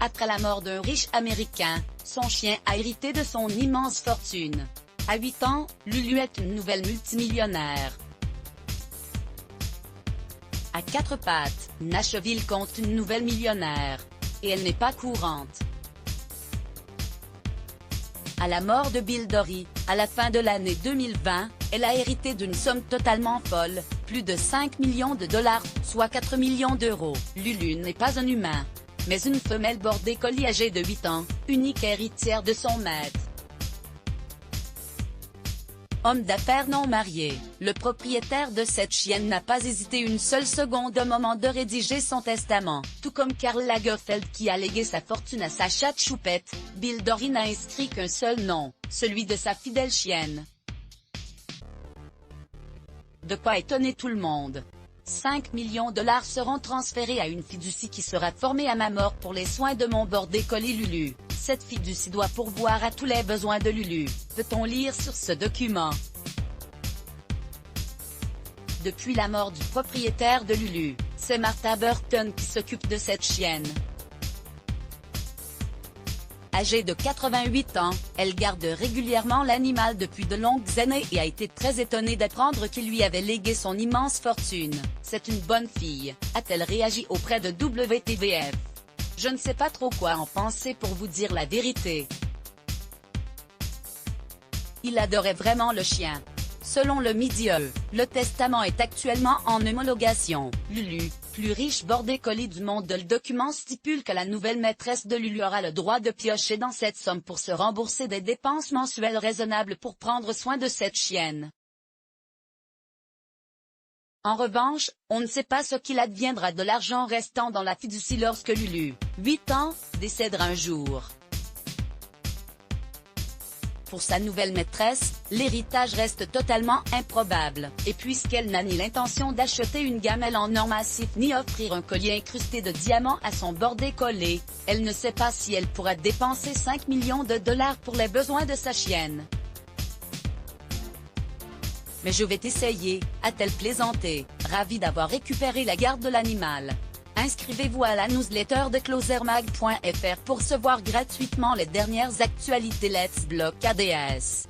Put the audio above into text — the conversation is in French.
Après la mort d'un riche Américain, son chien a hérité de son immense fortune. À 8 ans, Lulu est une nouvelle multimillionnaire. À 4 pattes, Nashville compte une nouvelle millionnaire. Et elle n'est pas courante. À la mort de Bill Dory, à la fin de l'année 2020, elle a hérité d'une somme totalement folle, plus de 5 millions de dollars, soit 4 millions d'euros. Lulu n'est pas un humain, mais une femelle border collie âgée de 8 ans, unique héritière de son maître. Homme d'affaires non marié, le propriétaire de cette chienne n'a pas hésité une seule seconde au moment de rédiger son testament. Tout comme Karl Lagerfeld qui a légué sa fortune à sa chatte Choupette, Bill Dory n'a inscrit qu'un seul nom, celui de sa fidèle chienne. De quoi étonner tout le monde. 5 millions de dollars seront transférés à une fiducie qui sera formée à ma mort pour les soins de mon border collie Lulu. Cette fiducie doit pourvoir à tous les besoins de Lulu, peut-on lire sur ce document. Depuis la mort du propriétaire de Lulu, c'est Martha Burton qui s'occupe de cette chienne. Âgée de 88 ans, elle garde régulièrement l'animal depuis de longues années et a été très étonnée d'apprendre qu'il lui avait légué son immense fortune. C'est une bonne fille, a-t-elle réagi auprès de WTVF. Je ne sais pas trop quoi en penser pour vous dire la vérité. Il adorait vraiment le chien. Selon le Mediae, le testament est actuellement en homologation. Lulu, plus riche border collie du monde, le document stipule que la nouvelle maîtresse de Lulu aura le droit de piocher dans cette somme pour se rembourser des dépenses mensuelles raisonnables pour prendre soin de cette chienne. En revanche, on ne sait pas ce qu'il adviendra de l'argent restant dans la fiducie lorsque Lulu, 8 ans, décédera un jour. Pour sa nouvelle maîtresse, l'héritage reste totalement improbable, et puisqu'elle n'a ni l'intention d'acheter une gamelle en or massif ni offrir un collier incrusté de diamants à son border collie, elle ne sait pas si elle pourra dépenser 5 millions de dollars pour les besoins de sa chienne. Mais je vais t'essayer, a-t-elle plaisanté, ravie d'avoir récupéré la garde de l'animal. Inscrivez-vous à la newsletter de closermag.fr pour recevoir gratuitement les dernières actualités Let's Block ADS.